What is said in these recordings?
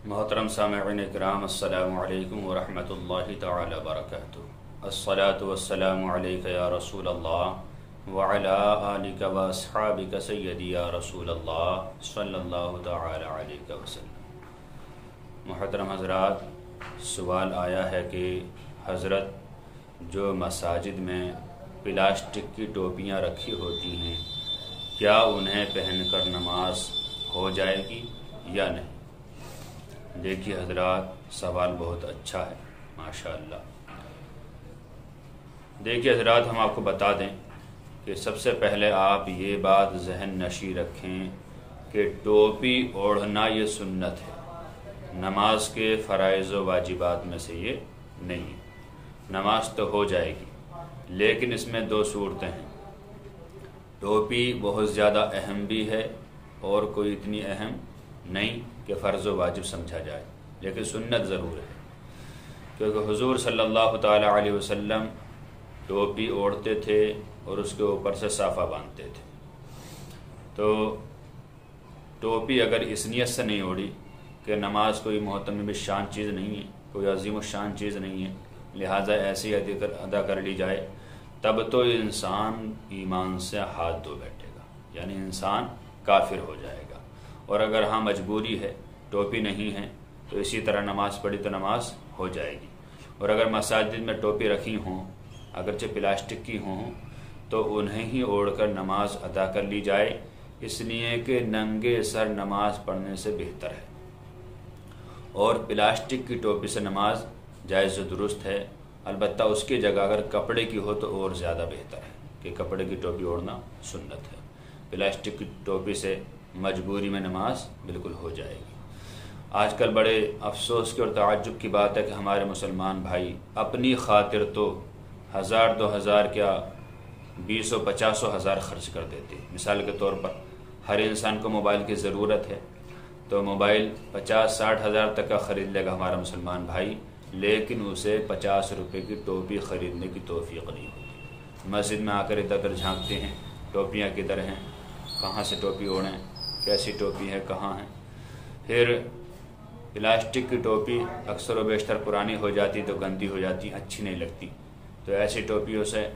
محترم سامعین اکرام، السلام علیکم ورحمۃ اللہ تعالی وبرکاتہ۔ الصلاۃ والسلام علیک یا رسول اللہ وعلی آلک واصحابک سیدی یا رسول اللہ صلی اللہ تعالی علیہ وسلم۔ محترم حضرات، سوال آیا ہے کہ حضرت جو مساجد میں پلاسٹک کی ٹوپیاں رکھی ہوتی ہیں، کیا انہیں پہن کر نماز ہو جائے گی یا نہیں؟ دیکھیے حضرات، سوال بہت اچھا ہے، ماشاءاللہ۔ دیکھیے حضرات، ہم آپ کو بتا دیں کہ سب سے پہلے آپ یہ بات ذہن نشی رکھیں کہ ٹوپی اوڑھنا یہ سنت ہے، نماز کے فرائض و واجبات میں سے یہ نہیں ہے۔ نماز تو ہو جائے گی، لیکن اس میں دو صورتیں ہیں۔ ٹوپی بہت زیادہ اہم بھی ہے اور کوئی اتنی اہم نہیں کہ فرض و واجب سمجھا جائے، لیکن سنت ضرور ہے، کیونکہ حضور صلی اللہ تعالی علیہ وسلم ٹوپی اوڑھتے تھے اور اس کے اوپر سے صافہ باندھتے تھے۔ تو ٹوپی اگر اس نیت سے نہیں اوڑھی کہ نماز کوئی محتمم شان چیز نہیں ہے، کوئی عظیم الشان چیز نہیں ہے، لہٰذا ایسی ادا کر لی جائے، تب تو انسان ایمان سے ہاتھ دھو بیٹھے گا، یعنی انسان کافر ہو جائے گا۔ اور اگر ہاں مجبوری ہے، ٹوپی نہیں ہے، تو اسی طرح نماز پڑھی تو نماز ہو جائے گی۔ اور اگر مساجد میں ٹوپی رکھی ہوں، اگرچہ پلاسٹک کی ہوں، تو انہیں ہی اوڑھ کر نماز ادا کر لی جائے، اس لیے کہ ننگے سر نماز پڑھنے سے بہتر ہے۔ اور پلاسٹک کی ٹوپی سے نماز جائز و درست ہے، البتہ اس کی جگہ اگر کپڑے کی ہو تو اور زیادہ بہتر ہے کہ کپڑے کی ٹوپی اوڑھنا سنت ہے۔ پلاسٹک کی ٹوپی سے مجبوری میں نماز بالکل ہو جائے گی۔ آج کل بڑے افسوس کی اور تعجب کی بات ہے کہ ہمارے مسلمان بھائی اپنی خاطر تو 1000 2000 کیا 20 و 50 و 1000 خرچ کر دیتے ہیں۔ مثال کے طور پر ہر انسان کو موبائل کی ضرورت ہے، تو موبائل 50-60 ہزار تک کا خرید لے گا ہمارا مسلمان بھائی، لیکن اسے 50 روپے کی ٹوپی خریدنے کی توفیق نہیں ہوتی۔ مسجد میں آ کر ادھر ادھر جھانکتے ہیں، ٹوپیاں کدھر ہیں، کہاں سے ٹوپی اوڑھیں، کیسی ٹوپی ہے، کہاں ہے۔ پھر پلاسٹک کی ٹوپی اکثر و بیشتر پرانی ہو جاتی تو گندی ہو جاتی، اچھی نہیں لگتی، تو ایسی ٹوپیوں سے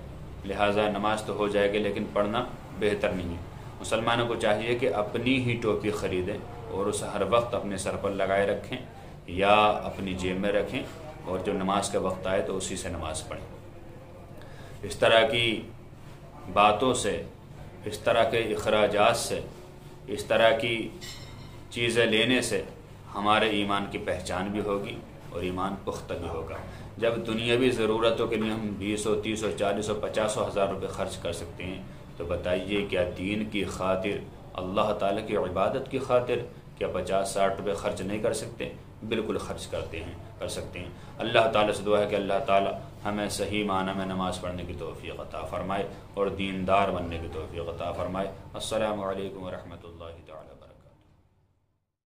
لہٰذا نماز تو ہو جائے گی لیکن پڑھنا بہتر نہیں ہے۔ مسلمانوں کو چاہیے کہ اپنی ہی ٹوپی خریدیں اور اسے ہر وقت اپنے سر پر لگائے رکھیں یا اپنی جیب میں رکھیں، اور جو نماز کا وقت آئے تو اسی سے نماز پڑھیں۔ اس طرح کی باتوں سے، اس طرح کے اخراجات سے، اس طرح کی چیزیں لینے سے ہمارے ایمان کی پہچان بھی ہوگی اور ایمان پختہ بھی ہوگا۔ جب دنیاوی ضرورتوں کے لیے ہم 20 و 30 و 40 و 50 و 1000 روپے خرچ کر سکتے ہیں، تو بتائیے کیا دین کی خاطر، اللہ تعالیٰ کی عبادت کی خاطر کیا 50-60 روپے خرچ نہیں کر سکتے؟ بالکل خرچ کر سکتے ہیں۔ اللہ تعالیٰ سے دعا ہے کہ اللہ تعالیٰ ہمیں صحیح معنی میں نماز پڑھنے کی توفیق عطا فرمائے اور دیندار بننے کی توفیق عطا فرمائے۔ السلام علیکم ورحمۃ اللہ تعالیٰ۔